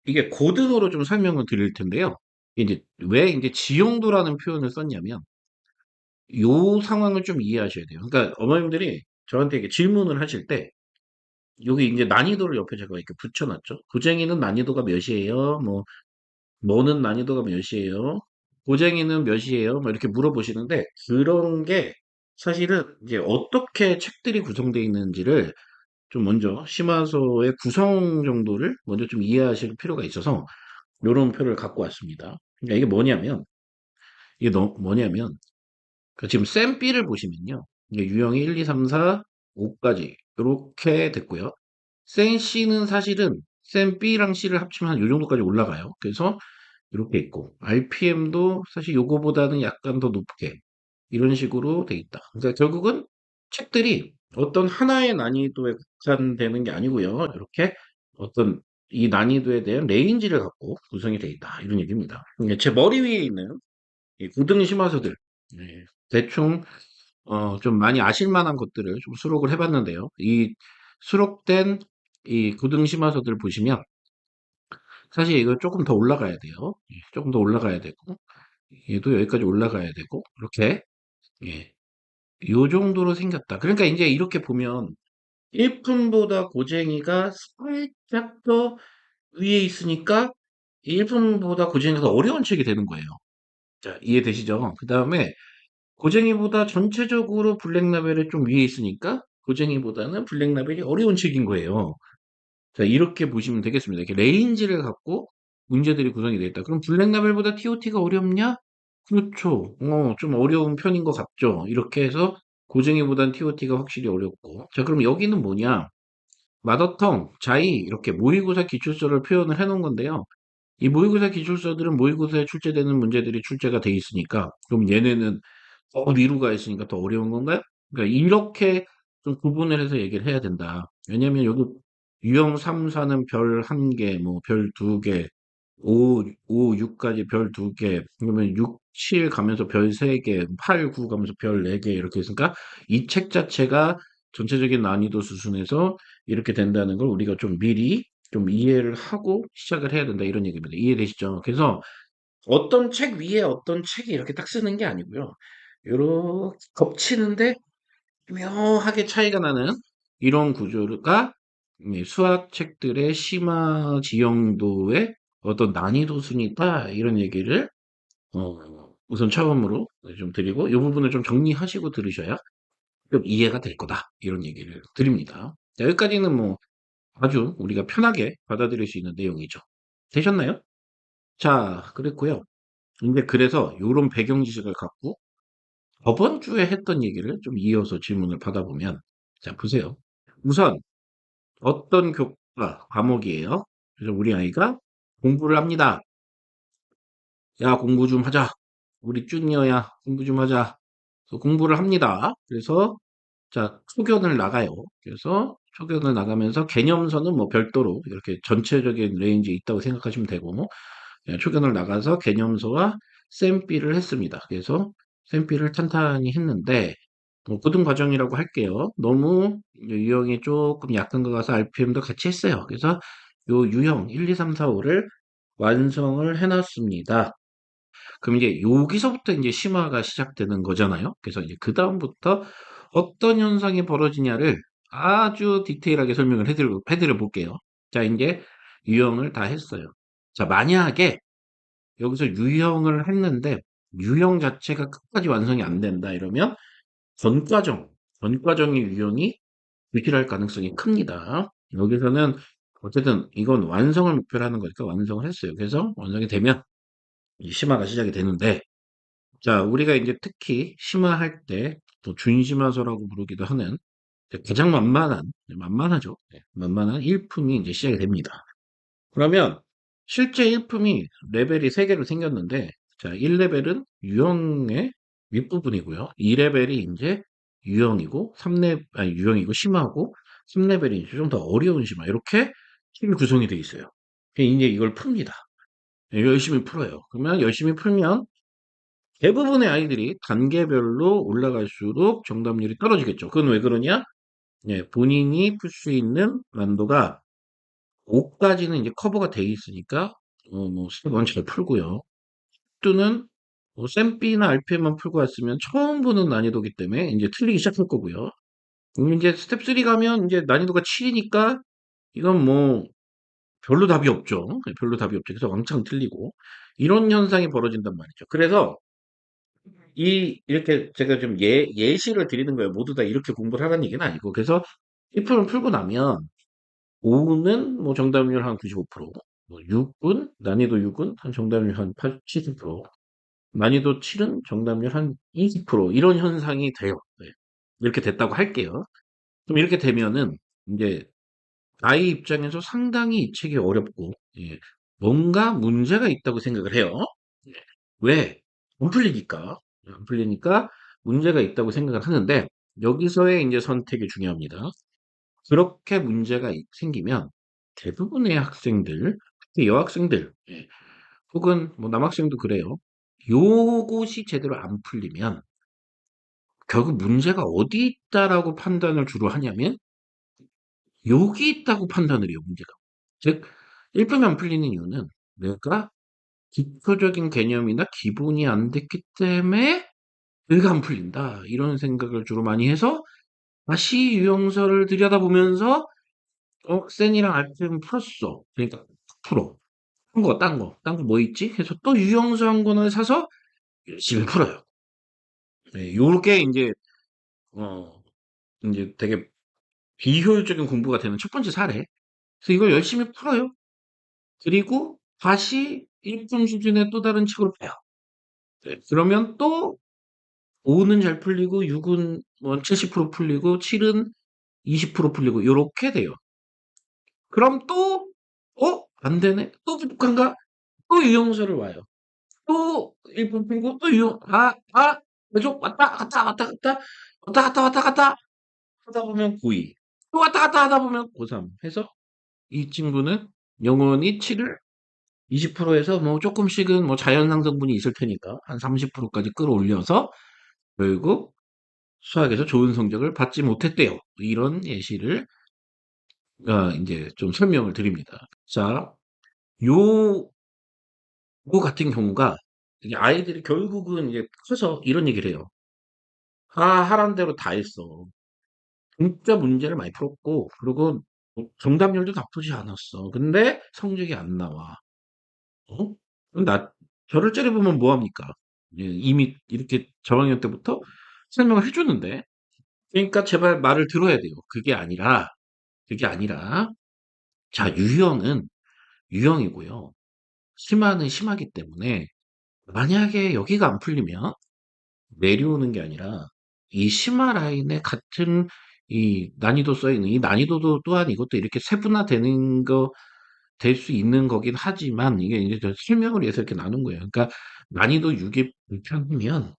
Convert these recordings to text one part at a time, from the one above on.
이게 고등어로 좀 설명을 드릴 텐데요. 이제 왜 이제 지용도라는 표현을 썼냐면 요 상황을 좀 이해하셔야 돼요. 그러니까 어머님들이 저한테 이렇게 질문을 하실 때 여기 이제 난이도를 옆에 제가 이렇게 붙여놨죠. 고쟁이는 난이도가 몇이에요? 뭐는 난이도가 몇이에요? 고쟁이는 몇이에요? 뭐 이렇게 물어보시는데 그런 게 사실은 이제 어떻게 책들이 구성되어 있는지를 좀 먼저 심화서의 구성 정도를 먼저 좀 이해하실 필요가 있어서 요런 표를 갖고 왔습니다. 그러니까 이게 뭐냐면 그 지금 셈 B를 보시면요. 이게 유형이 1, 2, 3, 4, 5까지 이렇게 됐고요. 셈 C는 사실은 셈 B랑 C를 합치면 한 요 정도까지 올라가요. 그래서 이렇게 있고 RPM도 사실 요거보다는 약간 더 높게 이런 식으로 돼 있다. 그러니까 결국은 책들이 어떤 하나의 난이도에 국한되는 게 아니고요. 이렇게 어떤 이 난이도에 대한 레인지를 갖고 구성이 돼 있다. 이런 얘기입니다. 제 머리 위에 있는 이 고등 심화서들 대충 좀 많이 아실 만한 것들을 좀 수록을 해봤는데요. 이 수록된 이 고등 심화서들 보시면 사실 이거 조금 더 올라가야 돼요. 조금 더 올라가야 되고 얘도 여기까지 올라가야 되고 이렇게 예, 요 정도로 생겼다. 그러니까 이제 이렇게 보면 1품보다 고쟁이가 살짝 더 위에 있으니까 1품보다 고쟁이가 더 어려운 책이 되는 거예요. 자, 이해되시죠? 그 다음에 고쟁이보다 전체적으로 블랙라벨이 좀 위에 있으니까 고쟁이보다는 블랙라벨이 어려운 책인 거예요. 자, 이렇게 보시면 되겠습니다. 이렇게 레인지를 갖고 문제들이 구성이 되어 있다. 그럼 블랙라벨보다 TOT가 어렵냐? 그렇죠. 좀 어려운 편인 것 같죠. 이렇게 해서 고쟁이보단 TOT가 확실히 어렵고. 자, 그럼 여기는 뭐냐? 마더텅, 자이 이렇게 모의고사 기출서를 표현을 해놓은 건데요. 이 모의고사 기출서들은 모의고사에 출제되는 문제들이 출제가 돼 있으니까 그럼 얘네는 더 위로 가 있으니까 더 어려운 건가요? 그러니까 이렇게 좀 구분을 해서 얘기를 해야 된다. 왜냐면 여기 유형 3, 4는 별 1개, 뭐 별 2개, 5, 6까지 별 2개, 그러면 6, 7 가면서 별 3개, 8, 9 가면서 별 4개 이렇게 있으니까 이 책 자체가 전체적인 난이도 수준에서 이렇게 된다는 걸 우리가 좀 미리 좀 이해를 하고 시작을 해야 된다 이런 얘기입니다. 이해되시죠? 그래서 어떤 책 위에 어떤 책이 이렇게 딱 쓰는 게 아니고요. 요렇게 겹치는데 묘하게 차이가 나는 이런 구조가 수학 책들의 심화 지형도의 어떤 난이도 순이다 이런 얘기를 우선 처음으로 좀 드리고 이 부분을 좀 정리하시고 들으셔야 좀 이해가 될 거다 이런 얘기를 드립니다. 자, 여기까지는 뭐 아주 우리가 편하게 받아들일 수 있는 내용이죠. 되셨나요? 자, 그랬고요. 근데 그래서 요런 배경 지식을 갖고 저번 주에 했던 얘기를 좀 이어서 질문을 받아보면 자, 보세요. 우선 어떤 교과 과목이에요? 그래서 우리 아이가 공부를 합니다. 야, 공부 좀 하자. 우리 쭈니어야, 공부 좀 하자. 그래서 공부를 합니다. 그래서 자, 초견을 나가요. 그래서 초견을 나가면서 개념서는 뭐 별도로 이렇게 전체적인 레인지에 있다고 생각하시면 되고 초견을 나가서 개념서와 쌤비를 했습니다. 그래서 쌤비를 탄탄히 했는데 뭐 고등 과정이라고 할게요. 너무 유형이 조금 약한 것 같아서 RPM도 같이 했어요. 그래서 요 유형 1, 2, 3, 4, 5를 완성을 해놨습니다. 그럼 이제 여기서부터 이제 심화가 시작되는 거잖아요. 그래서 이제 그 다음부터 어떤 현상이 벌어지냐를 아주 디테일하게 설명을 해드려 볼게요. 자, 이제 유형을 다 했어요. 자, 만약에 여기서 유형을 했는데 유형 자체가 끝까지 완성이 안 된다 이러면 전과정, 전과정의 유형이 불필요할 가능성이 큽니다. 여기서는 어쨌든 이건 완성을 목표로 하는 거니까 완성을 했어요. 그래서 완성이 되면 이 심화가 시작이 되는데 자, 우리가 이제 특히 심화할 때 또 준심화서라고 부르기도 하는 가장 만만하죠. 네, 만만한 일품이 이제 시작이 됩니다. 그러면 실제 일품이 레벨이 3개로 생겼는데 자, 1레벨은 유형의 윗부분이고요. 2레벨이 이제 유형이고 유형이고 심하고 3레벨이 이제 좀 더 어려운 심화 이렇게 팀이 구성이 되어 있어요. 이제 이걸 풉니다. 네, 열심히 풀어요. 그러면 열심히 풀면 대부분의 아이들이 단계별로 올라갈수록 정답률이 떨어지겠죠. 그건 왜 그러냐? 예, 본인이 풀 수 있는 난도가 5까지는 이제 커버가 돼 있으니까 뭐 스텝 1 잘 풀고요. 2는 뭐 쌤B나 RPM만 풀고 왔으면 처음 보는 난이도기 때문에 이제 틀리기 시작할 거고요. 이제 스텝 3 가면 이제 난이도가 7이니까 이건 뭐 별로 답이 없죠. 예, 별로 답이 없죠. 그래서 왕창 틀리고 이런 현상이 벌어진단 말이죠. 그래서 이렇게 제가 좀 예시를 드리는 거예요. 모두 다 이렇게 공부를 하라는 얘기는 아니고. 그래서 1을 풀고 나면 5는 뭐 정답률 한 95%, 뭐 6은 난이도 6은 한 정답률 한 70%, 난이도 7은 정답률 한 20% 이런 현상이 돼요. 네. 이렇게 됐다고 할게요. 그럼 이렇게 되면은 이제 아이 입장에서 상당히 이 책이 어렵고 예, 뭔가 문제가 있다고 생각을 해요. 예. 왜? 안 풀리니까. 안 풀리니까 문제가 있다고 생각을 하는데 여기서의 이제 선택이 중요합니다. 그렇게 문제가 생기면 대부분의 학생들, 특히 여학생들, 예, 혹은 뭐 남학생도 그래요. 요것이 제대로 안 풀리면 결국 문제가 어디 있다라고 판단을 주로 하냐면 여기 있다고 판단을 해요, 문제가. 즉, 1분이 안 풀리는 이유는 내가 기초적인 개념이나 기본이 안 됐기 때문에 여기가 안 풀린다. 이런 생각을 주로 많이 해서 다시 유형설을 들여다보면서 센이랑 알펜 풀었어. 그러니까 풀어. 딴 거 뭐 있지? 해서 또 유형수 한 권을 사서 열심히 풀어요. 네, 요게 어, 이제 되게 비효율적인 공부가 되는 첫 번째 사례. 그래서 이걸 열심히 풀어요. 그리고 다시 1분 수준의 또 다른 책으로 빼요. 네, 그러면 또 5는 잘 풀리고 6은 뭐 70% 풀리고 7은 20% 풀리고 요렇게 돼요. 그럼 또 안 되네. 또 부족한가? 또 유형설을 와요. 또 1분 풀고 또 계속 왔다 갔다 왔다 갔다 왔다 갔다 왔다 갔다 하다 보면 9위. 또 왔다 갔다 하다 보면 고3 해서 이 친구는 영원히 7을 20%에서 뭐 조금씩은 뭐 자연상성분이 있을 테니까 한 30%까지 끌어올려서 결국 수학에서 좋은 성적을 받지 못했대요. 이런 예시를 이제 좀 설명을 드립니다. 자, 요 같은 경우가 이게 아이들이 결국은 이제 커서 이런 얘기를 해요. 하란 대로 다 했어. 진짜 문제를 많이 풀었고, 그리고 뭐 정답률도 나쁘지 않았어. 근데 성적이 안 나와. 어? 그럼 저를 째려보면 뭐합니까? 예, 이미 이렇게 저학년 때부터 설명을 해주는데, 그러니까 제발 말을 들어야 돼요. 그게 아니라, 자, 유형이고요. 심화는 심하기 때문에, 만약에 여기가 안 풀리면, 내려오는 게 아니라 이 심화 라인에 같은 이 난이도 써 있는 이 난이도도 또한 이것도 이렇게 세분화되는 거 될 수 있는 거긴 하지만 이게 이제 저 설명을 위해서 이렇게 나눈 거예요. 그러니까 난이도 6이 불편하면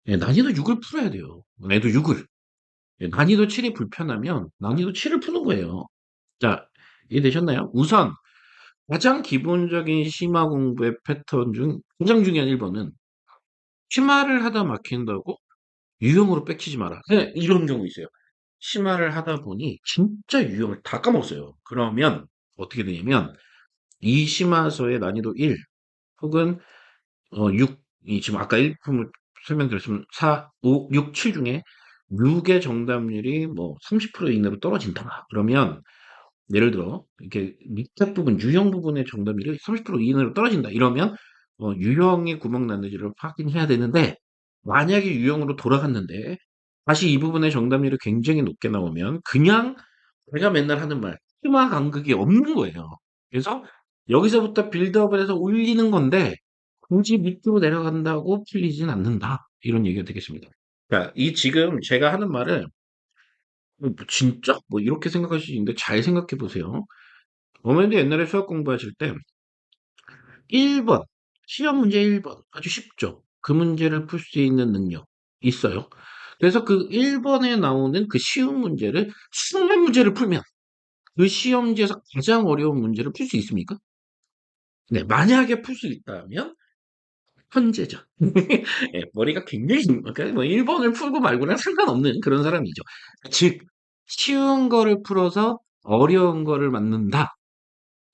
예, 난이도 6을 풀어야 돼요. 난이도 6을. 예, 난이도 7이 불편하면 난이도 7을 푸는 거예요. 자, 이해되셨나요? 우선 가장 기본적인 심화 공부의 패턴 중 가장 중요한 1번은 심화를 하다 막힌다고 유형으로 빽치지 마라. 네, 이런 경우 있어요. 심화를 하다 보니 진짜 유형을 다 까먹었어요. 그러면 어떻게 되냐면 이 심화서의 난이도 1 혹은 6, 지금 아까 1품을 설명드렸으면 4, 5, 6, 7 중에 6의 정답률이 뭐 30% 이내로 떨어진다. 그러면 예를 들어 이렇게 밑에 부분 유형 부분의 정답률이 30% 이내로 떨어진다. 이러면 유형의 구멍 났는지를 확인해야 되는데 만약에 유형으로 돌아갔는데 다시 이 부분의 정답률이 굉장히 높게 나오면 그냥 제가 맨날 하는 말 심화 간극이 없는 거예요. 그래서 여기서부터 빌드업을 해서 올리는 건데 굳이 밑으로 내려간다고 풀리진 않는다. 이런 얘기가 되겠습니다. 그러니까 이 지금 제가 하는 말을 뭐 진짜? 뭐 이렇게 생각하실 수 있는데 잘 생각해 보세요. 어머니도 옛날에 수학 공부하실 때 1번 시험 문제 1번 아주 쉽죠. 그 문제를 풀 수 있는 능력 있어요. 그래서 그 1번에 나오는 그 쉬운 문제를 수능 문제를 풀면 그 시험지에서 가장 어려운 문제를 풀 수 있습니까? 네, 만약에 풀 수 있다면 현재죠. 예, 머리가 굉장히 그러니까 뭐 1번을 풀고 말고는 상관없는 그런 사람이죠. 즉 쉬운 거를 풀어서 어려운 거를 맞는다.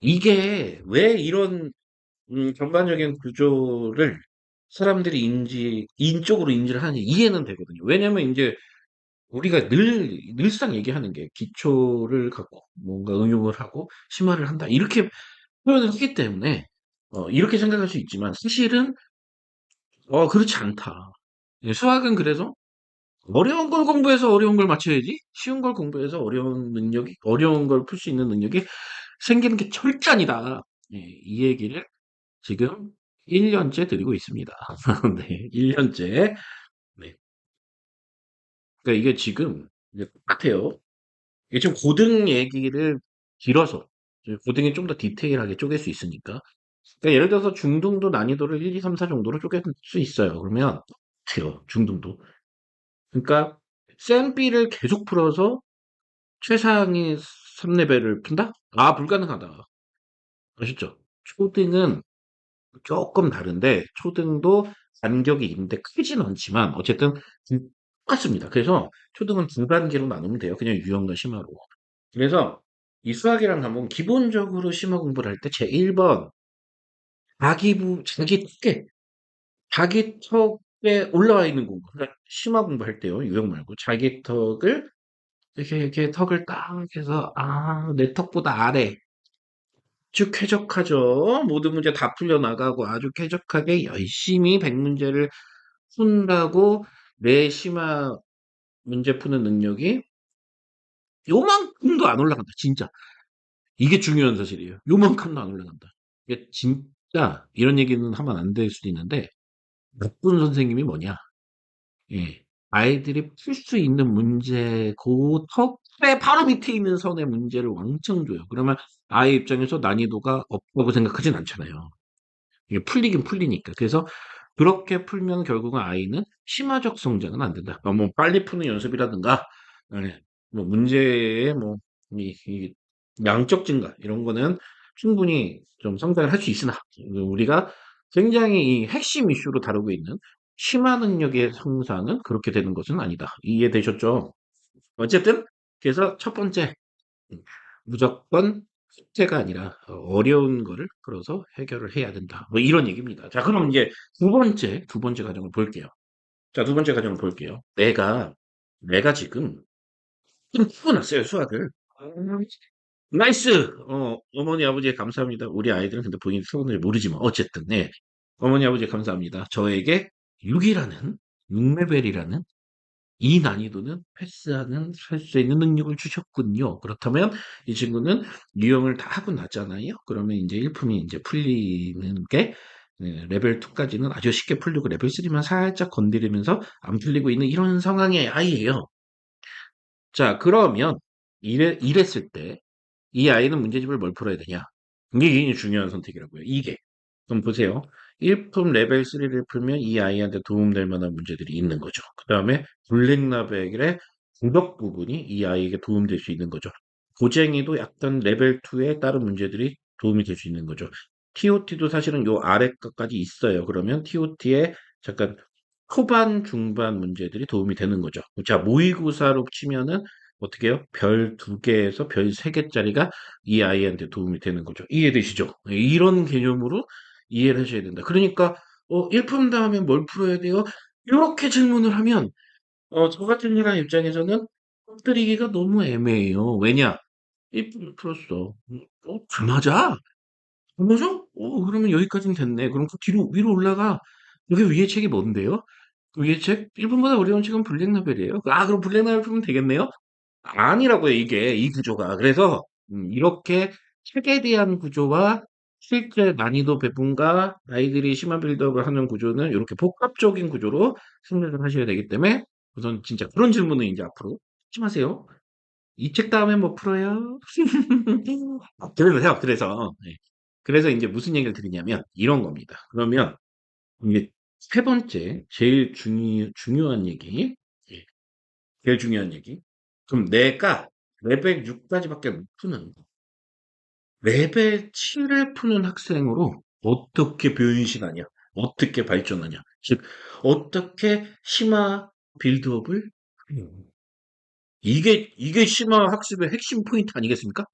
이게 왜 이런 전반적인 구조를 사람들이 인적으로 인지를 하는지 이해는 되거든요. 왜냐면 이제 우리가 늘상 얘기하는 게 기초를 갖고 뭔가 응용을 하고 심화를 한다. 이렇게 표현을 하기 때문에 이렇게 생각할 수 있지만 사실은 그렇지 않다. 예, 수학은 그래서 어려운 걸 공부해서 어려운 걸 맞춰야지 쉬운 걸 공부해서 어려운 걸 풀 수 있는 능력이 생기는 게 절대 아니다. 예, 이 얘기를 지금 1년째 드리고 있습니다. 네, 1년째. 네. 그러니까 이게 지금 이제 똑같아요. 이게 지금 고등 얘기를 길어서 고등이 좀 더 디테일하게 쪼갤 수 있으니까. 그러니까 예를 들어서 중등도 난이도를 1, 2, 3, 4 정도로 쪼갤 수 있어요. 그러면 돼요. 중등도. 그러니까 센 B를 계속 풀어서 최상위 3레벨을 푼다? 아, 불가능하다. 아시죠? 초등은 조금 다른데 초등도 간격이 있는데 크진 않지만 어쨌든 똑같습니다. 그래서 초등은 두 단계로 나누면 돼요. 그냥 유형과 심화로. 그래서 이 수학이랑 한번 기본적으로 심화 공부를 할 때 제1번 자기 턱에 올라와 있는 공부. 그러니까 심화 공부할 때요. 유형 말고 자기 턱을 이렇게 턱을 딱 해서 내 턱보다 아래 아주 쾌적하죠. 모든 문제 다 풀려나가고 아주 쾌적하게 열심히 100문제를 푼다고 내 심화 문제 푸는 능력이 요만큼도 안 올라간다. 진짜. 이게 중요한 사실이에요. 요만큼도 안 올라간다. 이게 진짜 이런 얘기는 하면 안 될 수도 있는데 나쁜 선생님이 뭐냐? 예. 아이들이 풀 수 있는 문제 그 턱에 바로 밑에 있는 선의 문제를 왕창 줘요. 그러면 아이 입장에서 난이도가 없다고 생각하진 않잖아요. 이게 풀리긴 풀리니까. 그래서 그렇게 풀면 결국은 아이는 심화적 성장은 안 된다. 뭐 빨리 푸는 연습이라든가, 예, 뭐 문제의 뭐 이 양적 증가 이런 거는 충분히 좀 성장을 할 수 있으나 우리가 굉장히 이 핵심 이슈로 다루고 있는 심화 능력의 성장은 그렇게 되는 것은 아니다. 이해되셨죠? 어쨌든 그래서 첫 번째 무조건 숙제가 아니라 어려운 거를 끌어서 해결을 해야 된다. 뭐 이런 얘기입니다. 자, 그럼 이제 두 번째 과정을 볼게요. 자, 두 번째 과정을 볼게요. 내가 지금 좀 풀어놨어요, 수학을. 나이스! 어머니, 아버지 감사합니다. 우리 아이들은 근데 본인이 풀었는지 모르지만, 어쨌든, 네. 어머니, 아버지 감사합니다. 저에게 6이라는, 6레벨이라는 이 난이도는 할 수 있는 능력을 주셨군요. 그렇다면 이 친구는 유형을 다 하고 나잖아요. 그러면 이제 일품이 이제 풀리는 게 레벨 2까지는 아주 쉽게 풀리고 레벨 3만 살짝 건드리면서 안 풀리고 있는 이런 상황의 아이예요. 자, 그러면 이랬을 때 이 아이는 문제집을 뭘 풀어야 되냐? 이게 굉장히 중요한 선택이라고요. 이게. 그럼 보세요. 1품 레벨 3를 풀면 이 아이한테 도움될 만한 문제들이 있는 거죠. 그 다음에 블랙라벨의 구덕 부분이 이 아이에게 도움될 수 있는 거죠. 고쟁이도 약간 레벨 2에 다른 문제들이 도움이 될 수 있는 거죠. TOT도 사실은 요 아래 것까지 있어요. 그러면 TOT의 잠깐 초반, 중반 문제들이 도움이 되는 거죠. 자, 모의고사로 치면은 어떻게 해요? 별 2개에서 별 3개짜리가 이 아이한테 도움이 되는 거죠. 이해되시죠? 네, 이런 개념으로 이해를 하셔야 된다. 그러니까, 1품 다음에 뭘 풀어야 돼요? 이렇게 질문을 하면, 저 같은 사람 입장에서는 터뜨리기가 너무 애매해요. 왜냐? 1품 풀었어. 다 맞아? 다 맞아? 그러면 여기까지는 됐네. 그럼 그 뒤로, 위로 올라가. 여기 위에 책이 뭔데요? 그 위에 책? 1분보다 어려운 책은 블랙라벨이에요. 그럼 블랙라벨 풀면 되겠네요? 아니라고요, 이게, 이 구조가. 그래서, 이렇게 책에 대한 구조와 실제 난이도 배분과 아이들이 심화 빌드업을 하는 구조는 이렇게 복합적인 구조로 생각을 하셔야 되기 때문에, 우선 진짜 그런 질문은 이제 앞으로 하지 마세요. 이 책 다음에 뭐 풀어요? 그래서, 네. 그래서 이제 무슨 얘기를 드리냐면, 이런 겁니다. 그러면, 이게 세 번째, 중요한 얘기. 예, 제일 중요한 얘기. 그럼 내가 레벨 6까지밖에 못 푸는 거. 레벨 7을 푸는 학생으로 어떻게 변신하냐? 어떻게 발전하냐? 즉, 어떻게 심화 빌드업을 해요? 이게 심화 학습의 핵심 포인트 아니겠습니까?